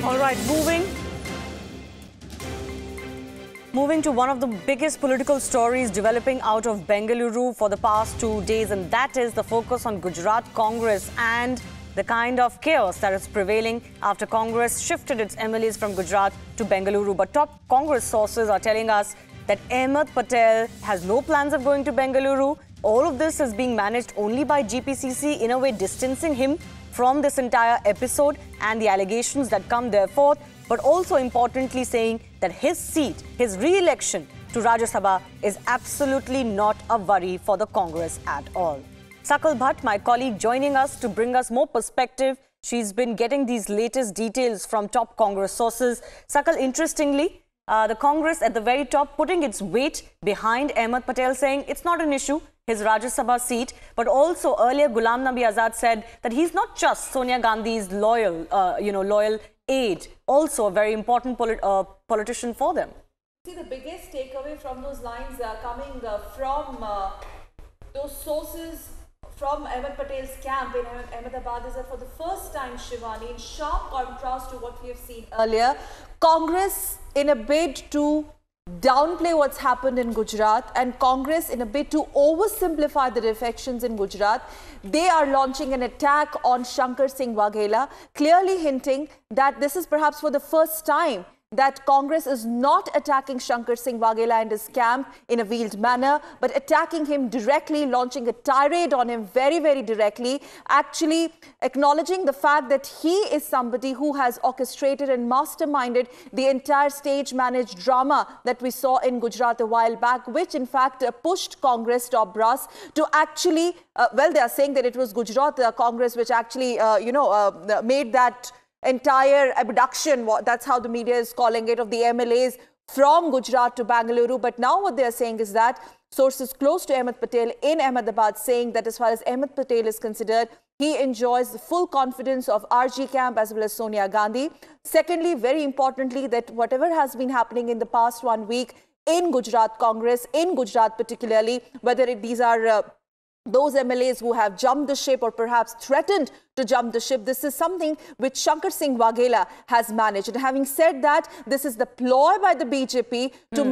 All right, moving to one of the biggest political stories developing out of Bengaluru for the past 2 days, and that is the focus on Gujarat Congress and the kind of chaos that is prevailing after Congress shifted its MLAs from Gujarat to Bengaluru. But top Congress sources are telling us that Ahmed Patel has no plans of going to Bengaluru. All of this is being managed only by GPCC, in a way distancing him from this entire episode and the allegations that come therefore, but also importantly saying that his seat, his re-election to Rajya Sabha is absolutely not a worry for the Congress at all. Sakal Bhatt, my colleague, joining us to bring us more perspective. She's been getting these latest details from top Congress sources. Sakal, interestingly, the Congress at the very top putting its weight behind Ahmed Patel, saying it's not an issue, his Rajya Sabha seat, but also earlier Ghulam Nabi Azad said that he's not just Sonia Gandhi's loyal aide, also a very important politician for them. See, the biggest takeaway from those lines coming from those sources from Ahmed Patel's camp in Ahmedabad is that for the first time, Shivani, in sharp contrast to what we have seen earlier, Congress, in a bid to downplay what's happened in Gujarat, and Congress, in a bid to oversimplify the defections in Gujarat, they are launching an attack on Shankar Singh Waghela, clearly hinting that this is perhaps for the first time that Congress is not attacking Shankar Singh Waghela and his camp in a veiled manner, but attacking him directly, launching a tirade on him very, very directly, actually acknowledging the fact that he is somebody who has orchestrated and masterminded the entire stage-managed drama that we saw in Gujarat a while back, which in fact pushed Congress top brass to actually, well, they are saying that it was Gujarat Congress which actually, made that entire abduction, that's how the media is calling it, of the MLAs from Gujarat to Bengaluru. But now what they are saying is that sources close to Ahmed Patel in Ahmedabad saying that as far as Ahmed Patel is considered, he enjoys the full confidence of RG camp as well as Sonia Gandhi. Secondly, very importantly, that whatever has been happening in the past 1 week in Gujarat Congress, in Gujarat particularly, whether these are those MLAs who have jumped the ship or perhaps threatened to jump the ship, this is something which Shankar Singh Waghela has managed. And having said that, this is the ploy by the BJP to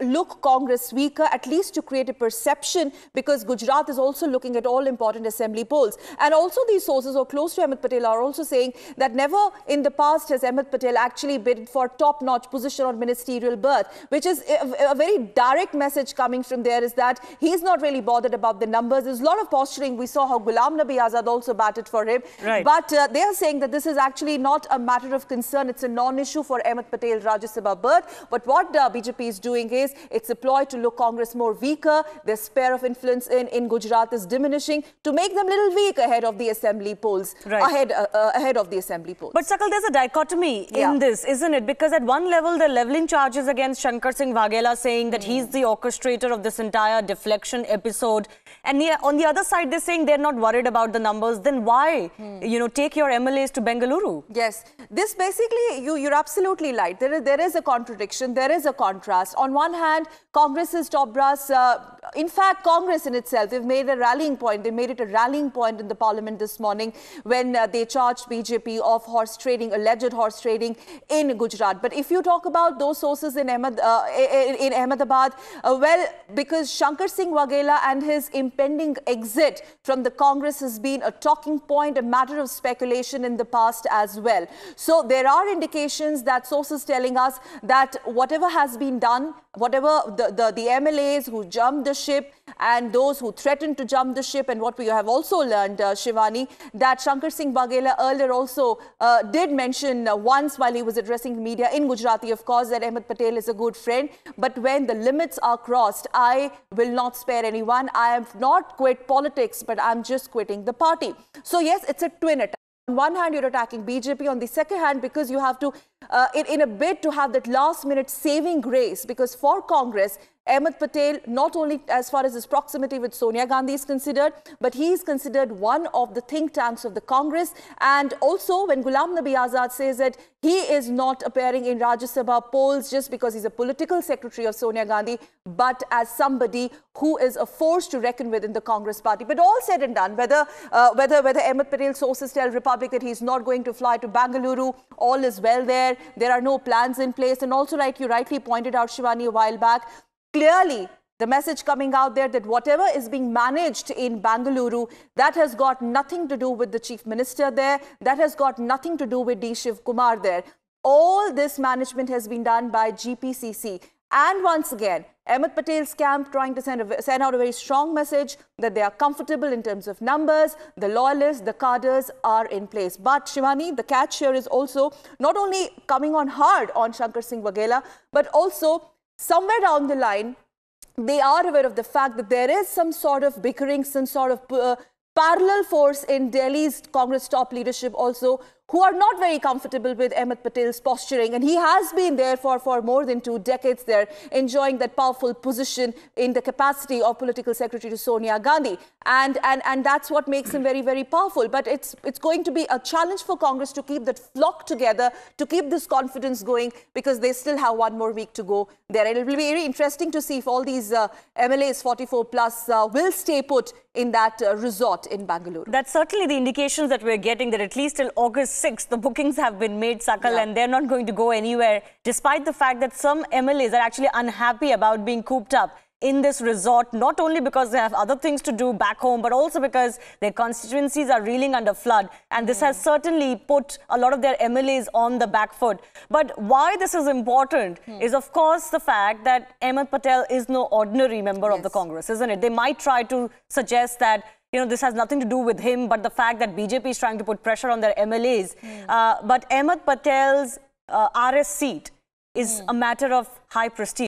look Congress weaker, at least to create a perception, because Gujarat is also looking at all important assembly polls. And also these sources who are close to Ahmed Patel are also saying that never in the past has Ahmed Patel actually bid for top-notch position or ministerial berth, which is a very direct message coming from there, is that he's not really bothered about the numbers. There's a lot of posturing. We saw how Ghulam Nabi Azad also batted for him. Right. But they are saying that this is actually not a matter of concern. It's a non-issue for Ahmed Patel Rajya Sabha berth. But what BJP is doing is it's a ploy to look Congress more weaker. Their sphere of influence in Gujarat is diminishing to make them a little weak ahead of the assembly polls. Right. Ahead of the assembly polls. But Sakal, there's a dichotomy in this, isn't it? Because at one level, they're leveling charges against Shankar Singh Waghela, saying that he's the orchestrator of this entire deflection episode. And on the other side, they're saying they're not worried about the numbers. Then why, take your MLAs to Bengaluru? Yes, this basically, you're absolutely right. There is a contradiction. There is a contrast. On one hand, Congress's top brass, in fact, Congress in itself, they've made a rallying point. They made it a rallying point in the parliament this morning when they charged BJP of horse trading, alleged horse trading in Gujarat. But if you talk about those sources in Ahmedabad, well, because Shankar Singh Waghela and his impending exit from the Congress has been a talking point, a matter of speculation in the past as well. So there are indications that sources telling us that whatever has been done, whatever the MLAs who jumped the ship and those who threatened to jump the ship, and what we have also learned, Shivani, that Shankar Singh Waghela earlier also did mention once while he was addressing the media in Gujarati, of course, that Ahmed Patel is a good friend. But when the limits are crossed, I will not spare anyone. I have not quit politics, but I'm just quitting the party. So yes, it's a twin attack. On one hand, you're attacking BJP. On the second hand, because you have to, in a bid to have that last-minute saving grace, because for Congress, Ahmed Patel, not only as far as his proximity with Sonia Gandhi is considered, but he is considered one of the think tanks of the Congress. And also, when Ghulam Nabi Azad says that he is not appearing in Rajya Sabha polls just because he's a political secretary of Sonia Gandhi, but as somebody who is a force to reckon with in the Congress party. But all said and done, whether Ahmed Patel's sources tell Republic that he's not going to fly to Bengaluru, all is well there. There are no plans in place. And also, like you rightly pointed out, Shivani, a while back, clearly, the message coming out there that whatever is being managed in Bengaluru, that has got nothing to do with the Chief Minister there. That has got nothing to do with D. Shiv Kumar there. All this management has been done by GPCC. And once again, Ahmed Patel's camp trying to send out a very strong message that they are comfortable in terms of numbers, the loyalists, the cadres are in place. But Shivani, the catch here is also not only coming on hard on Shankar Singh Waghela, but also somewhere down the line, they are aware of the fact that there is some sort of bickering, some sort of parallel force in Delhi's Congress top leadership also, who are not very comfortable with Ahmed Patel's posturing. And he has been there for more than 2 decades there, enjoying that powerful position in the capacity of political secretary to Sonia Gandhi. And that's what makes him very, very powerful. But it's going to be a challenge for Congress to keep that flock together, to keep this confidence going, because they still have 1 more week to go there. And it will be very interesting to see if all these MLAs, 44 plus, will stay put in that resort in Bengaluru. That's certainly the indications that we're getting, that at least till August 6th, the bookings have been made, Sakal, and they're not going to go anywhere, despite the fact that some MLAs are actually unhappy about being cooped up in this resort, not only because they have other things to do back home, but also because their constituencies are reeling under flood. And this has certainly put a lot of their MLAs on the back foot. But why this is important is, of course, the fact that Ahmed Patel is no ordinary member of the Congress, isn't it? They might try to suggest that, you know, this has nothing to do with him, but the fact that BJP is trying to put pressure on their MLAs. But Ahmed Patel's RS seat is a matter of high prestige.